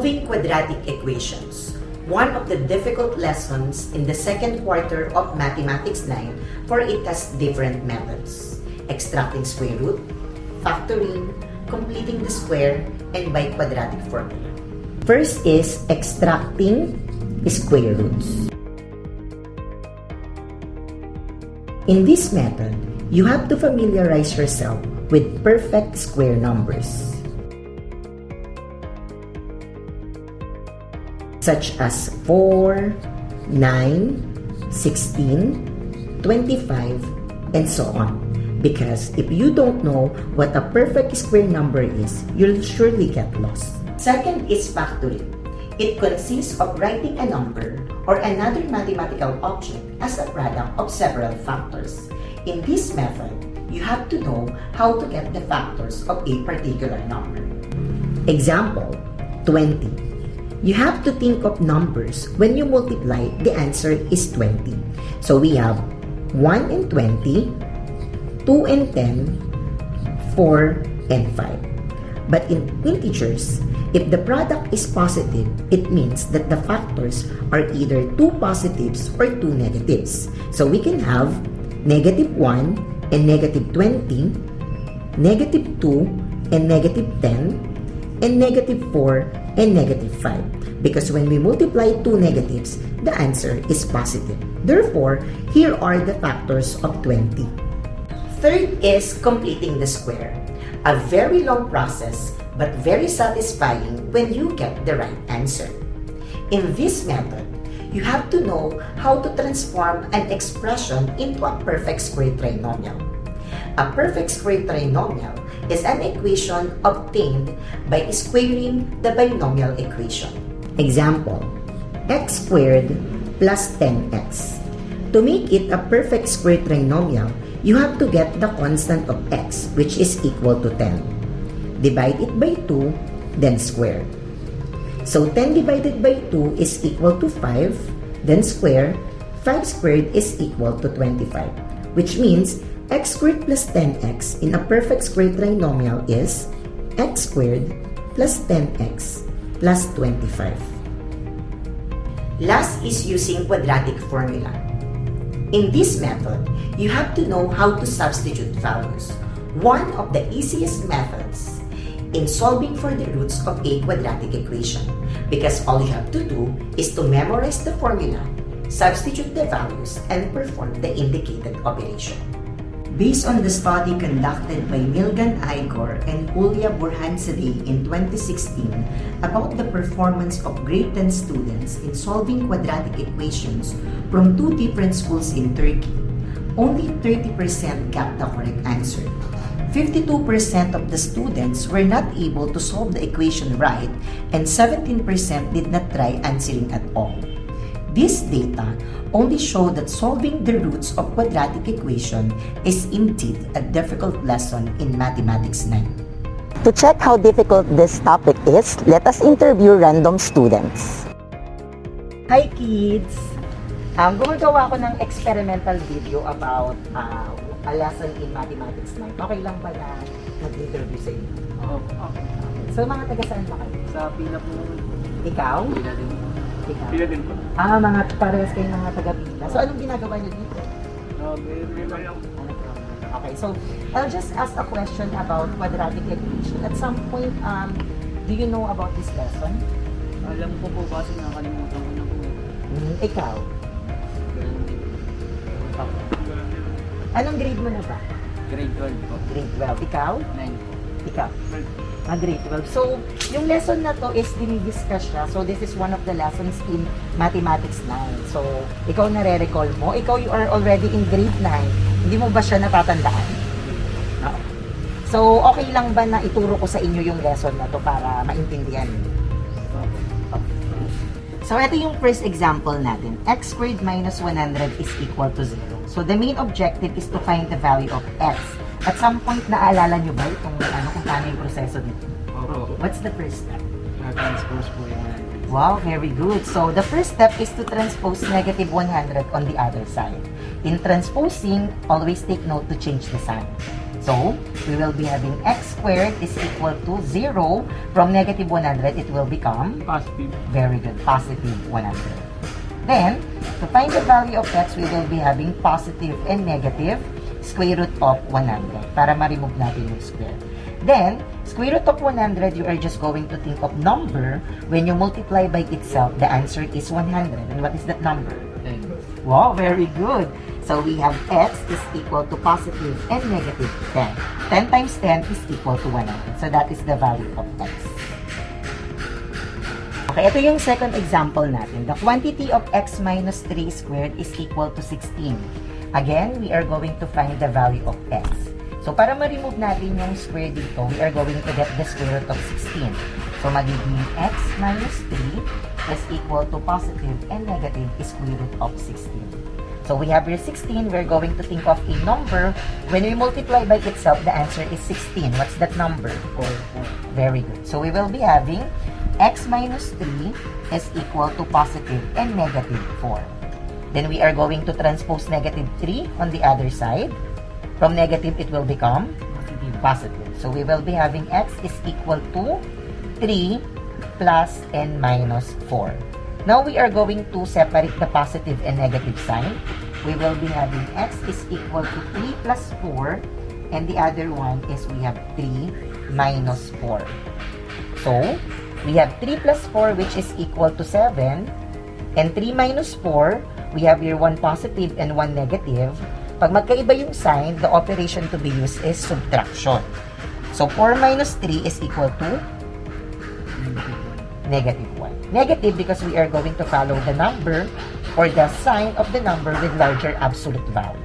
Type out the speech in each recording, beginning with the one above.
Solving quadratic equations, one of the difficult lessons in the second quarter of Mathematics 9, for it has different methods: extracting square root, factoring, completing the square, and by quadratic formula. First is extracting square roots. In this method, you have to familiarize yourself with perfect square numbers, such as 4, 9, 16, 25, and so on. Because if you don't know what a perfect square number is, you'll surely get lost. Second is factoring. It consists of writing a number or another mathematical object as a product of several factors. In this method, you have to know how to get the factors of a particular number. Example, 20. You have to think of numbers when you multiply, the answer is 20. So we have 1 and 20, 2 and 10, 4 and 5. But in integers, if the product is positive, it means that the factors are either two positives or two negatives. So we can have negative 1 and negative 20, negative 2 and negative 10, and negative 4 and negative 5. Because when we multiply two negatives, the answer is positive. Therefore, here are the factors of 20. Third is completing the square. A very long process, but very satisfying when you get the right answer. In this method, you have to know how to transform an expression into a perfect square trinomial. A perfect square trinomial is an equation obtained by squaring the binomial equation. Example, x squared plus 10x. To make it a perfect square trinomial, you have to get the constant of x, which is equal to 10. Divide it by 2, then square. So 10 divided by 2 is equal to 5, then square. 5 squared is equal to 25, which means x squared plus 10x in a perfect square trinomial is x squared plus 10x plus 25. Last is using quadratic formula. In this method, you have to know how to substitute values, one of the easiest methods in solving for the roots of a quadratic equation, because all you have to do is to memorize the formula, substitute the values, and perform the indicated operation. Based on the study conducted by Milgan Igor and Julia Burhanzadeh in 2016 about the performance of grade 10 students in solving quadratic equations from two different schools in Turkey, only 30% got the correct answer. 52% of the students were not able to solve the equation right, and 17% did not try answering at all. This data only show that solving the roots of quadratic equation is indeed a difficult lesson in Mathematics 9. To check how difficult this topic is, let us interview random students. Hi kids! Gumagawa ako ng experimental video about a lesson in Mathematics 9. Okay lang ba na mag-interview sa inyo? Okay. So mga taga saan ba kayo? Sa pila po. Ikaw? Pila din po. Ikaw? Pila din po. Mga parehas kayong mga taga-pila. So anong ginagawa niyo dito? Okay, so I'll just ask a question about quadratic equation. At some point, do you know about this lesson? Alam ko po kasi nakalimutan ko na po. Ikaw? Anong grade mo na ba? Grade 12 po. Grade 12. Ikaw? 9 po. Ikaw? Grade 12. So, yung lesson na to is dinidiscuss siya. So, this is one of the lessons in Mathematics 9. So, ikaw nare-recall mo. Ikaw, you are already in grade 9. Hindi mo ba siya natatandaan? No. So, okay lang ba na ituro ko sa inyo yung lesson na to para maintindihan niyo? So, ito yung first example natin. X squared minus 100 is equal to 0. So, the main objective is to find the value of x. At some point, naaalala nyo ba itong kung paano yung proseso nito? Opo. What's the first step? Transpose po yung 100. Wow, very good. So, the first step is to transpose negative 100 on the other side. In transposing, always take note to change the sign. So, we will be having x squared is equal to 0. From negative 100, it will become? Positive. Very good, positive 100. Then, to find the value of x, we will be having positive and negative square root of 100 para ma-remove natin yung square. Then, square root of 100, you are just going to think of number. When you multiply by itself, the answer is 100. And what is that number? 10. Wow, very good. So, we have x is equal to positive and negative 10. 10 times 10 is equal to 100. So, that is the value of x. Okay, ito yung second example natin. The quantity of x minus 3 squared is equal to 16. Again, we are going to find the value of x. So, para ma-remove natin yung square dito, we are going to get the square root of 16. So, magiging x minus 3 is equal to positive and negative square root of 16. So, we have here 16. We're going to think of a number. When we multiply by itself, the answer is 16. What's that number? 4. Very good. So, we will be having x minus 3 is equal to positive and negative 4. Then, we are going to transpose negative 3 on the other side. From negative, it will become positive. So, we will be having x is equal to 3 plus and minus 4. Now, we are going to separate the positive and negative sign. We will be having x is equal to 3 plus 4. And the other one is we have 3 minus 4. So, we have 3 plus 4 which is equal to 7. And 3 minus 4, we have here 1 positive and 1 negative. Pag magkaiba yung sign, the operation to be used is subtraction. So, 4 minus 3 is equal to negative 1. Negative because we are going to follow the number or the sign of the number with larger absolute value.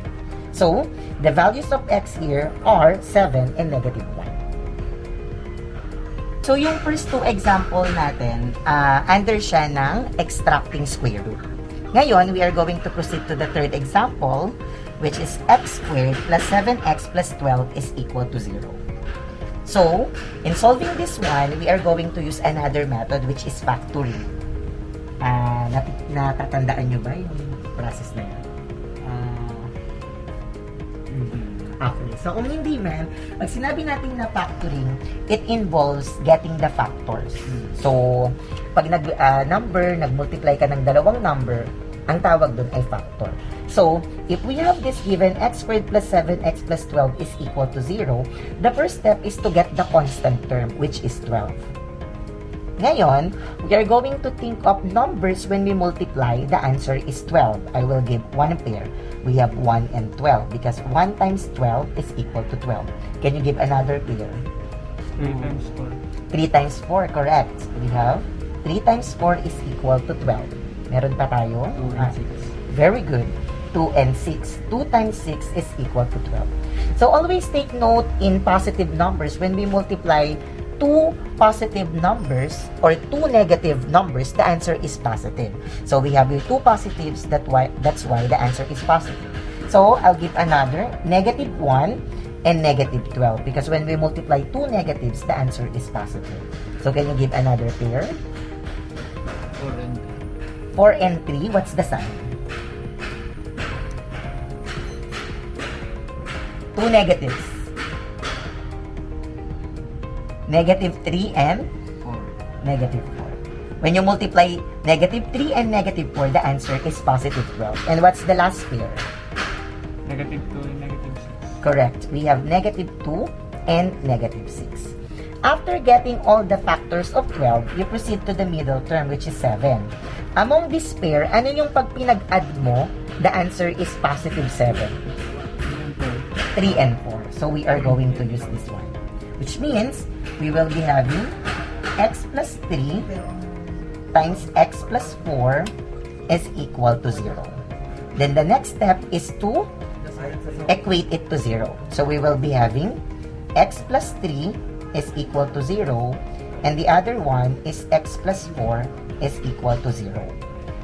So, the values of x here are 7 and negative 1. So, yung first two example natin, under siya ng extracting square root. Ngayon, we are going to proceed to the third example, which is x squared plus 7x plus 12 is equal to 0. So, in solving this one, we are going to use another method which is factoring. Natatandaan nyo ba yung process na yun? Okay. So, kung hindi man, pag sinabi natin na factoring, it involves getting the factors. So, pag nag-multiply ka ng dalawang number, ang tawag dun ay factor. So, if we have this given x squared plus 7x plus 12 is equal to 0, the first step is to get the constant term, which is 12. Ngayon, we are going to think of numbers when we multiply. The answer is 12. I will give one pair. We have 1 and 12 because 1 times 12 is equal to 12. Can you give another pair? 3 times 4. 3 times 4, correct. We have 3 times 4 is equal to 12. Meron pa tayo? 2 and 6. Very good. 2 and 6. 2 times 6 is equal to 12. So, always take note in positive numbers when we multiply two positive numbers or two negative numbers, the answer is positive. So, we have here two positives, that's why the answer is positive. So, I'll give another, negative 1 and negative 12 because when we multiply two negatives, the answer is positive. So, can you give another pair? 4 and 3, what's the sign? Two negatives. Negative 3 and 4. negative 4. When you multiply negative 3 and negative 4, the answer is positive 12. And what's the last pair? Negative 2 and negative 6. Correct. We have negative 2 and negative 6. After getting all the factors of 12, you proceed to the middle term, which is 7. Among this pair, ano yung pag pinag-add mo, the answer is positive 7. 3 and 4. So, we are going to use this one. Which means, we will be having x plus 3 times x plus 4 is equal to 0. Then, the next step is to equate it to 0. So, we will be having x plus 3 is equal to 0. And the other one is x plus 4 is equal to 0.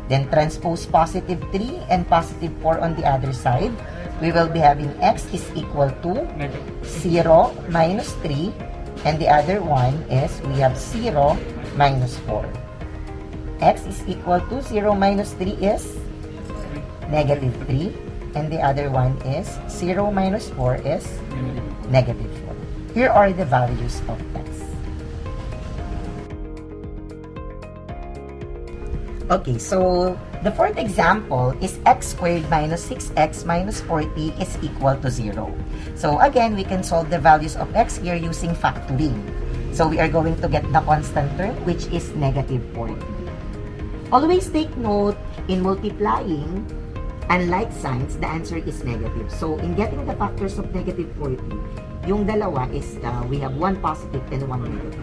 Then, transpose positive 3 and positive 4 on the other side. We will be having x is equal to 0 minus 3. And the other one is we have 0 minus 4. X is equal to 0 minus 3 is negative 3. and the other one is 0 minus 4 is Negative. negative 4. Here are the values of x. Okay, so the fourth example is x squared minus 6x minus 40 is equal to 0. So again, we can solve the values of x here using factoring. So we are going to get the constant term, which is negative 40. Always take note, in multiplying, unlike signs, the answer is negative. So in getting the factors of negative 40, yung dalawa is, we have one positive and one negative.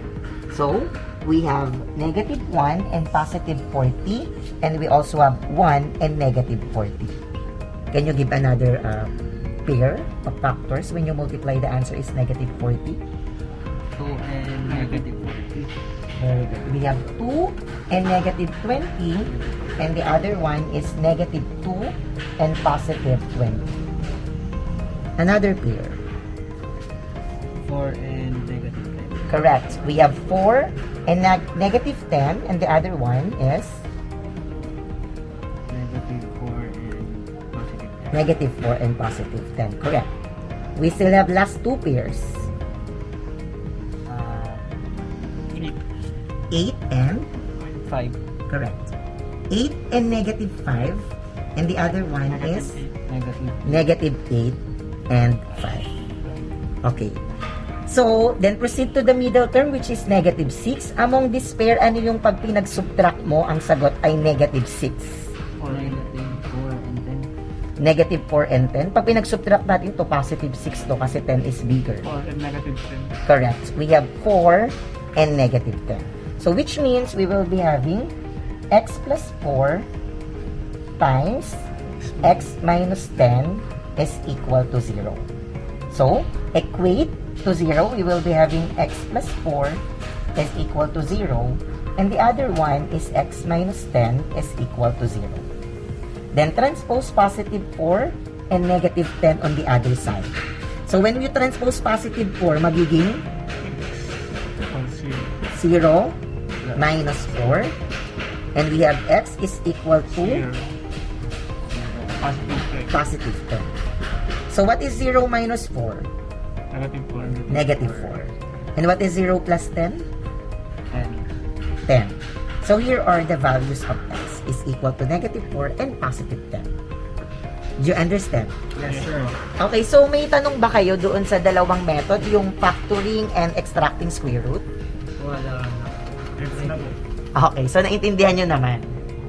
So, we have negative 1 and positive 40, and we also have 1 and negative 40. Can you give another pair of factors when you multiply the answer is negative 40? 2 and negative 40. Very good. We have 2 and negative 20, and the other one is negative 2 and positive 20. Another pair. 4 and negative 10. Correct. We have 4 and negative 10, and the other one is Negative 4 and positive 10. negative 4 and positive 10. Correct. We still have last two pairs. 8 and 5. correct. 8 and negative 5, and the other one is Negative. negative 8 and 5. Okay. So, then proceed to the middle term, which is negative 6. Among this pair, ano yung pag pinag-subtract mo, ang sagot ay negative 6. 4 negative 4 and 10. Negative 4 and 10. Pag pinag-subtract natin to positive 6 to kasi 10 is bigger. 4 and negative 10. Correct. We have 4 and negative 10. So, which means we will be having x plus 4 times x minus 10 is equal to 0. So, equate to 0, we will be having x plus 4 is equal to 0, and the other one is x minus 10 is equal to 0. Then transpose positive 4 and negative 10 on the other side. So when you transpose positive 4, magiging 0 minus 4, and we have x is equal to positive 10. So what is 0 minus 4? Negative 4. Negative 4. And what is 0 plus 10? 10. 10. So here are the values of x is equal to negative 4 and positive 10. Do you understand? Yes, sir. Okay, so may tanong ba kayo doon sa dalawang method, yung factoring and extracting square root? Wala na. Okay, so naintindihan nyo naman.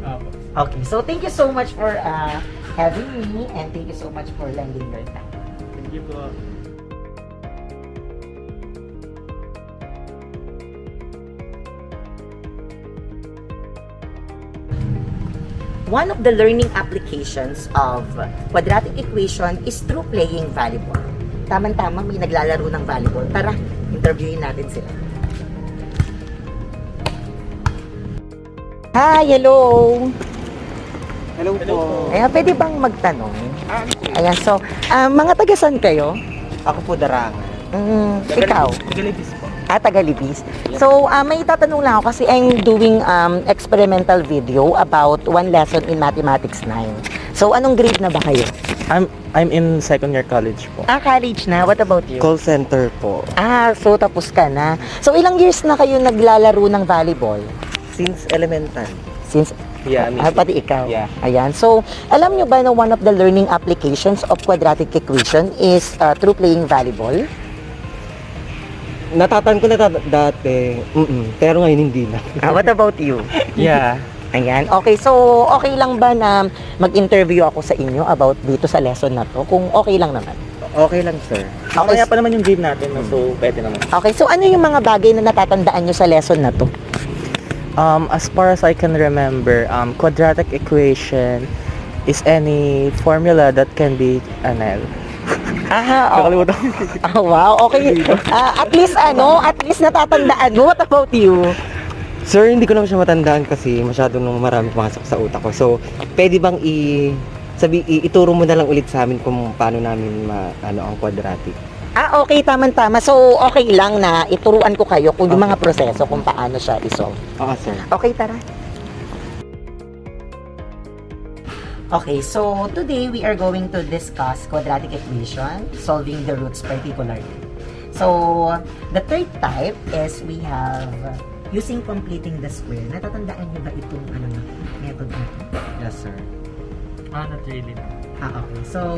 Apo. Okay, so thank you so much for having me, and thank you so much for lending your time. Thank you po. One of the learning applications of quadratic equation is through playing volleyball. Tama-tama, may naglalaro ng volleyball. Tara, interviewin natin sila. Hi, hello! Hello po. Ayan, pwede bang magtanong? Ayan, so, mga taga-san kayo? Ako po Darangan. Ikaw? Tagalibis po. Tagalibis. So, may tatanong lang ako kasi I'm doing experimental video about one lesson in Mathematics 9. So, anong grade na ba kayo? I'm in second year college po. College na. What about you? Call center po. So tapos ka na. So, ilang years na kayo naglalaro ng volleyball? Since elementary. Since Yeah, me. pati ikaw. Yeah. Ayan. So, alam nyo ba na one of the learning applications of quadratic equation is through playing volleyball? Natatan ko na dati. Pero ngayon hindi na. What about you? Yeah. Ayan. Okay, so okay lang ba na mag-interview ako sa inyo about dito sa lesson na to? Kung okay lang naman. Okay lang, sir. Okay. Kaya pa naman yung game natin, so pwede naman. Okay, so ano yung mga bagay na natatandaan nyo sa lesson na to? As far as I can remember, quadratic equation is any formula that can be Nakalimutan ko. Wow, okay. At least natatandaan mo. What about you? Sir, hindi ko naman siya matandaan kasi masyado nung marami pumasok sa utak ko. So, pwede bang ituro mo na lang ulit sa amin kung paano namin ang quadratic? Okay, tama-tama. So, okay lang na ituruan ko kayo kung yung mga proseso kung paano siya isolve. Oo, sir. Okay, tara. Okay, so today we are going to discuss quadratic equation, solving the roots particularly. So, the third type is we have using completing the square. Natatandaan niyo ba itong method natin? Yes, sir. Not really. Okay. So,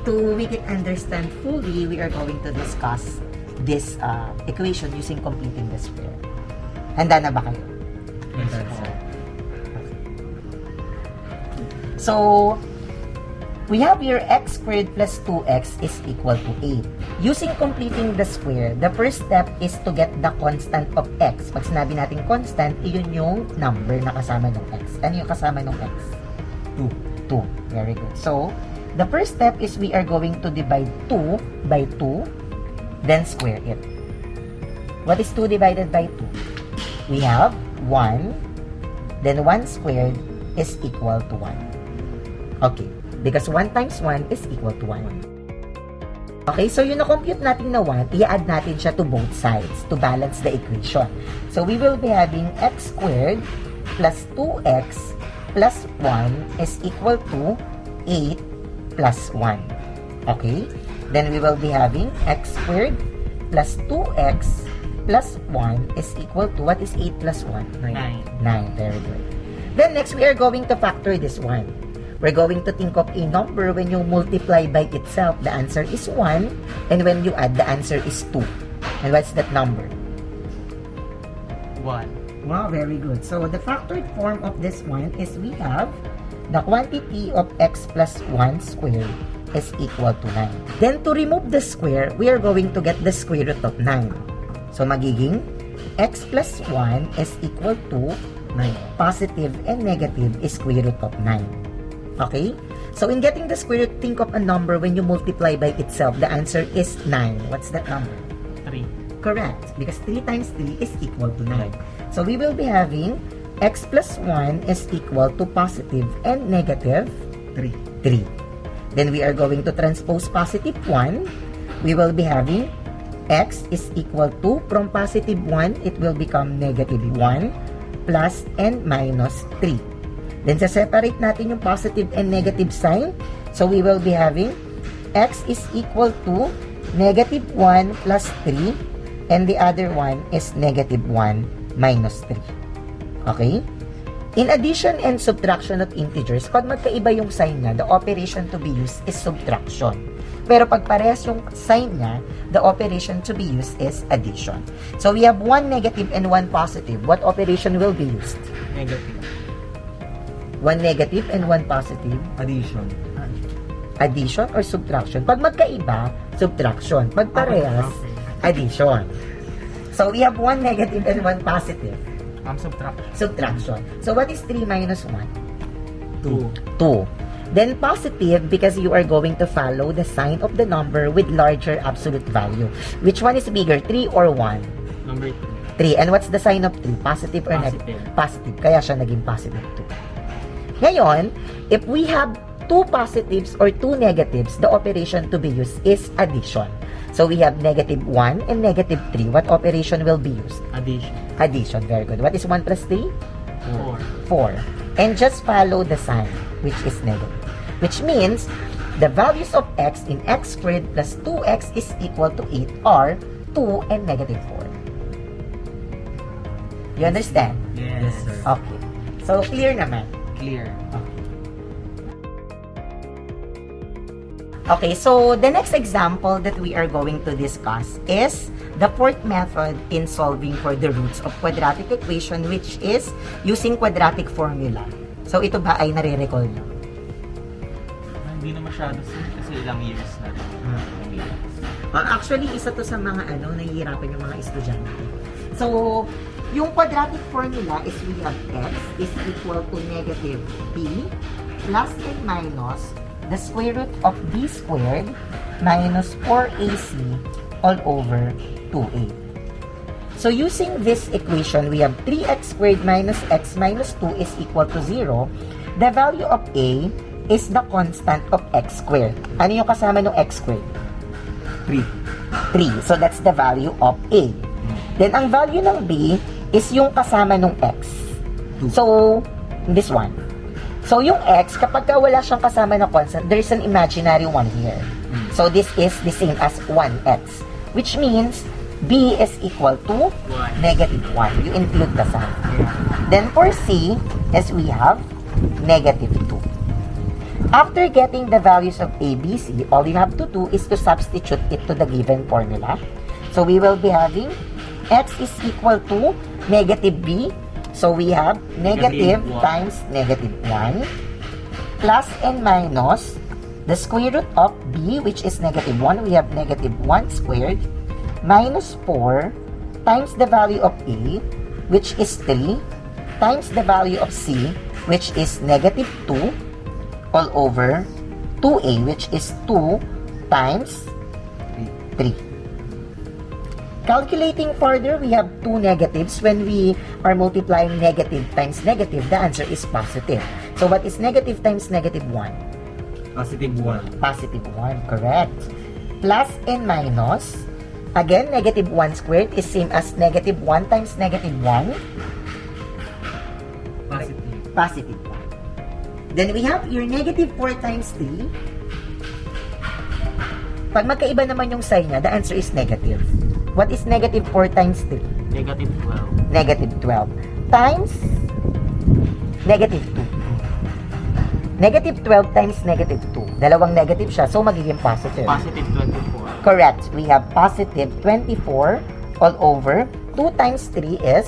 to make it understand fully, we are going to discuss this equation using completing the square. Handa na ba kayo? Yes, sir. So, we have here x squared plus 2x is equal to 8. Using completing the square, the first step is to get the constant of x. Pag sinabi natin constant, iyon yung number na kasama ng x. Ano yung kasama ng x? 2. 2. Very good. So, the first step is we are going to divide 2 by 2, then square it. What is 2 divided by 2? We have 1, then 1 squared is equal to 1. Okay. Because 1 times 1 is equal to 1. Okay, so yung na-compute natin na 1, i-add natin siya to both sides to balance the equation. So we will be having x squared plus 2x plus 1 is equal to 8 plus 1. Okay? Then we will be having x squared plus 2x plus 1 is equal to, what is 8 plus 1? 9. 9, very good. Then next, we are going to factor this 1. We're going to think of a number when you multiply by itself, the answer is 1, and when you add, the answer is 2. And what's that number? 1. Wow, very good. So the factored form of this one is we have the quantity of x plus 1 squared is equal to 9. Then to remove the square, we are going to get the square root of 9. So magiging x plus 1 is equal to 9. Positive and negative is square root of 9. Okay? So, in getting the square root, think of a number when you multiply by itself. The answer is 9. What's that number? 3. Correct. Because 3 times 3 is equal to 9. So, we will be having x plus 1 is equal to positive and negative 3. Then, we are going to transpose positive 1. We will be having x is equal to, from positive 1, it will become negative 1 plus and minus 3. Then, sa-separate natin yung positive and negative sign. So, we will be having x is equal to negative 1 plus 3 and the other one is negative 1 minus 3. Okay? In addition and subtraction of integers, pag magkaiba yung sign niya, the operation to be used is subtraction. Pero pag parehas yung sign niya, the operation to be used is addition. So, we have 1 negative and 1 positive. What operation will be used? Negative. 1 negative and 1 positive. Addition. Addition or subtraction? Pag magkaiba, subtraction. Pag parehas, addition. So, we have 1 negative and 1 positive. Subtraction. Subtraction. So, what is 3 minus 1? 2. 2. Then, positive because you are going to follow the sign of the number with larger absolute value. Which one is bigger, 3 or 1? Number 3. And what's the sign of 3? Positive or negative? Positive. Kaya siya naging positive 2. Ngayon, if we have 2 positives or 2 negatives, the operation to be used is addition. So, we have negative 1 and negative 3. What operation will be used? Addition. Addition. Very good. What is 1 plus 3? 4. 4. And just follow the sign, which is negative. Which means, the values of x in x squared plus 2x is equal to 8 are 2 and negative 4. You understand? Yes, sir. Okay. So, clear naman. Clear. Okay, so the next example that we are going to discuss is the fourth method in solving for the roots of quadratic equation, which is using quadratic formula. So, ito ba ay nare-recall nyo? Hindi na masyado, sir, kasi ilang years na rin. Actually, isa to sa mga nahihirapan yung mga estudyante. So, yung quadratic formula is we have x is equal to negative b plus and minus the square root of b squared minus 4ac all over 2a. So, using this equation, we have 3x squared minus x minus 2 is equal to 0. The value of a is the constant of x squared. Ano yung kasama ng x squared? 3. 3. So, that's the value of a. Then, ang value ng b is yung kasama ng x. So, this one. So, yung x, kapag wala siyang kasama na constant, there's an imaginary one here. So, this is the same as 1x, which means b is equal to negative 1. You include the sign. Then, for c, as we have negative 2. After getting the values of a, b, c, all you have to do is to substitute it to the given formula. So, we will be having x is equal to negative b. So, we have negative times negative 1 plus and minus the square root of b, which is negative 1. We have negative 1 squared minus 4 times the value of a, which is 3, times the value of c, which is negative 2, all over 2a, which is 2 times 3. Calculating further, we have two negatives. When we are multiplying negative times negative, the answer is positive. So, what is negative times negative 1? Positive 1. Positive 1, correct. Plus and minus. Again, negative 1 squared is same as negative 1 times negative 1. Positive. Positive 1. Then we have your negative 4 times 3. Pag magkaiba naman yung sign niya, the answer is negative. What is negative 4 times 3? Negative 12. Negative 12. Times negative 2. Negative 12 times negative 2. Dalawang negative siya, so magiging positive. Positive 24. Correct. We have positive 24 all over 2 times 3 is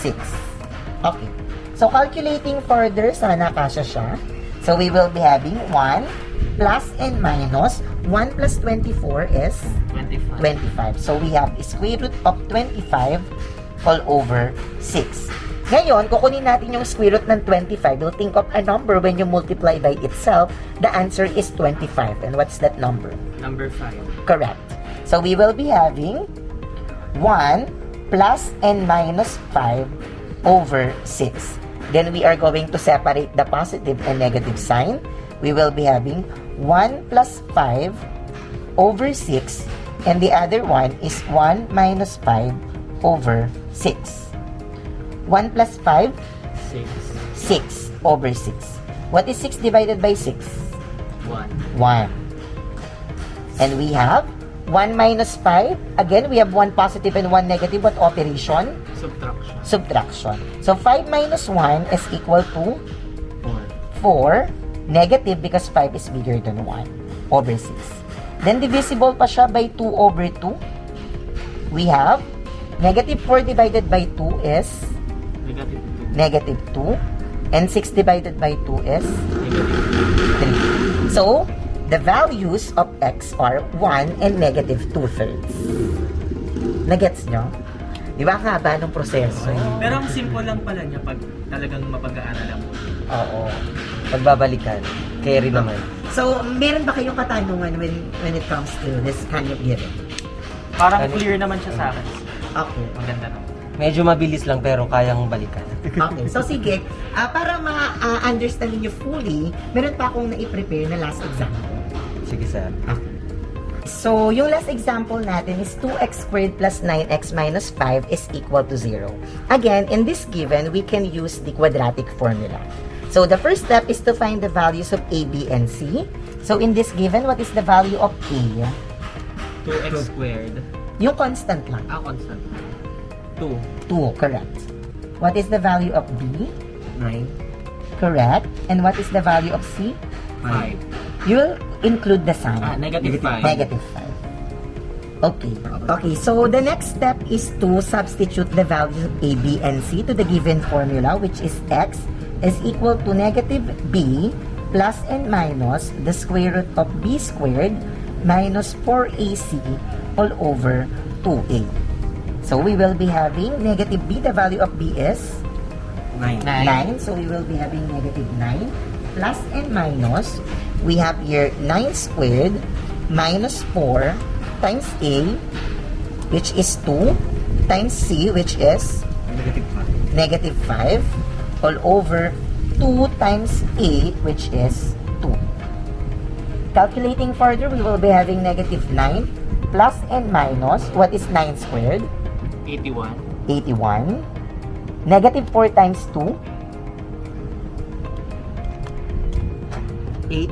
6. Okay. So, calculating further, sana kasya siya. So, we will be having 1 plus and minus 1 plus 24 is 25. So, we have square root of 25 all over 6. Ngayon, kukunin natin yung square root ng 25. We'll think of a number when you multiply by itself. The answer is 25. And what's that number? Number 5. Correct. So, we will be having 1 plus and minus 5 over 6. Then, we are going to separate the positive and negative sign. We will be having 1 plus 5 over 6. And the other one is 1 minus 5 over 6. 1 plus 5? 6. 6 over 6. What is 6 divided by 6? 1. 1. And we have 1 minus 5. Again, we have 1 positive and 1 negative. What operation? Subtraction. Subtraction. So, 5 minus 1 is equal to 4. 4. Negative because 5 is bigger than 1 over 6. Then, divisible pa siya by 2 over 2. We have negative 4 divided by 2 is Negative 2. negative 2. And 6 divided by 2 is Negative 3. So, the values of x are 1 and negative 2/3. Nagets nyo? Di ba ang haba ng proseso? 2. Pero ang simple lang pala niya pag talagang mapag-aaralan mo. Oo. Pagbabalikan. Carry naman. So, meron ba kayong katanungan when it comes to this kind of given? Parang clear naman siya sa akin. Okay. Maganda naman. Medyo mabilis lang pero kayang balikan. Okay. So, sige. Para ma-understand niyo fully, meron pa akong na-prepare na last example. Sige, sir. So, yung last example natin is 2x squared plus 9x minus 5 is equal to 0. Again, in this given, we can use the quadratic formula. So, the first step is to find the values of a, b, and c. So, in this given, what is the value of a? 2x squared. Yung constant lang. Constant. 2. 2, correct. What is the value of b? 9. Correct. And what is the value of c? 5. You will include the sign. Negative 5. Negative 5. Okay. Okay, so the next step is to substitute the values of a, b, and c to the given formula, which is x is equal to negative b plus and minus the square root of b squared minus 4ac all over 2a. So we will be having negative b, the value of b is 9. 9. So we will be having negative 9 plus and minus. We have here 9 squared minus 4 times a, which is 2, times c, which is negative 5, all over 2 times a, which is 2. Calculating further, we will be having negative 9 plus and minus. What is 9 squared? 81. 81. Negative 4 times 2. 8.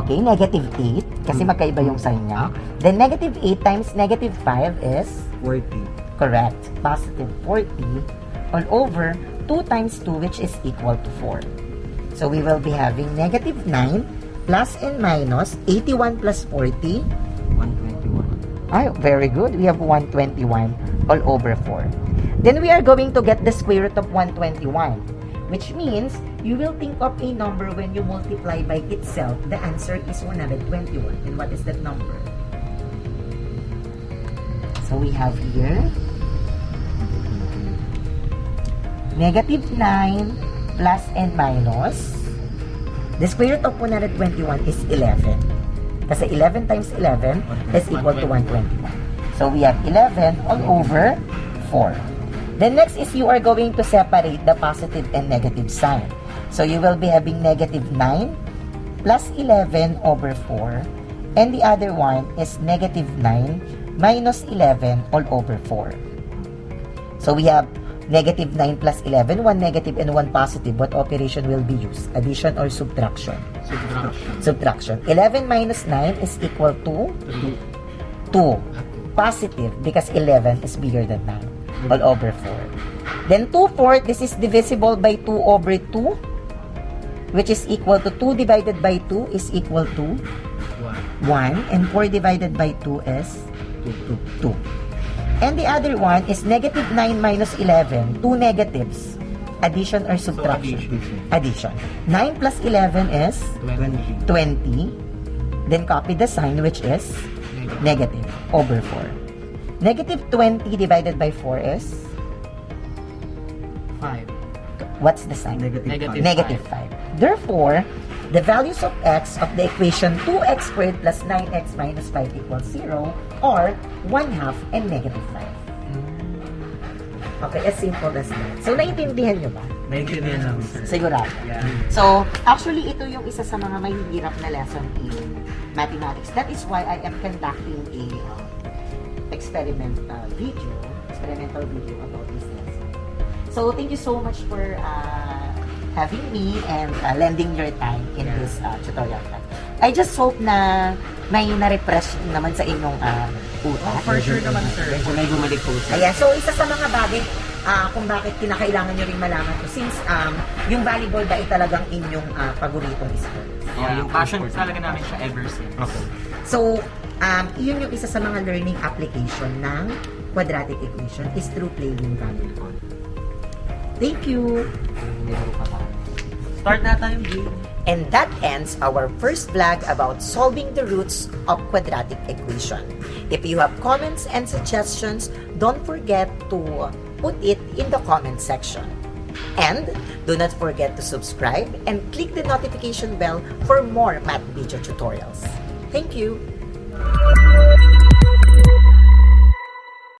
Okay, negative 8. Kasi magkaiba yung sign niya. Then, negative 8 times negative 5 is? 40. Correct. Positive 40 all over 2 times 2, which is equal to 4. So, we will be having negative 9 plus and minus 81 plus 40. 121. Ay, very good. We have 121 all over 4. Then, we are going to get the square root of 121, which means you will think of a number when you multiply by itself. The answer is 121. And what is that number? So, we have here negative 9 plus and minus. The square root of 121 is 11. Kasi 11 times 11 is equal to 121. So, we have 11 all over 4. Then, next is you are going to separate the positive and negative sign. So, you will be having negative 9 plus 11 over 4. And the other one is negative 9 minus 11 all over 4. So, we have negative 9 plus 11, 1 negative and 1 positive. What operation will be used? Addition or subtraction? Subtraction. 11 minus 9 is equal to 2. Positive because 11 is bigger than 9. All over 4. Then 2/4, this is divisible by 2 over 2, which is equal to 2 divided by 2 is equal to 1. And 4 divided by 2 is 2. And the other one is negative 9 minus 11, 2 negatives. Addition or subtraction? Addition. 9 plus 11 is 20. Then copy the sign, which is negative over 4. Negative 20 divided by 4 is? 5. What's the sign? Negative 5. Therefore, the values of x of the equation 2x squared plus 9x minus 5 equals 0 are 1/2 and negative 5. Okay, as simple as that. So, naiintindihan nyo ba? Naiintindihan namin, sir. Sigurado. Yeah. So, actually, ito yung isa sa mga mahihirap na lesson in mathematics. That is why I am conducting a experimental video about this lesson. So, thank you so much for having me and lending your time in this tutorial class. I just hope na may na-refresh naman sa inyong utak. For sure naman, sir. May bumalik po, sir. Ayan, so isa sa mga bagay kung bakit kinakailangan nyo rin malaman to since yung volleyball ba ay talagang inyong paboritong sport. Yung passion talaga namin siya ever since. Okay. So, yun yung isa sa mga learning application ng quadratic equation is through playing volleyball. Thank you! Start na tayong game. And that ends our first vlog about solving the roots of quadratic equation. If you have comments and suggestions, don't forget to put it in the comment section. And do not forget to subscribe and click the notification bell for more math video tutorials. Thank you!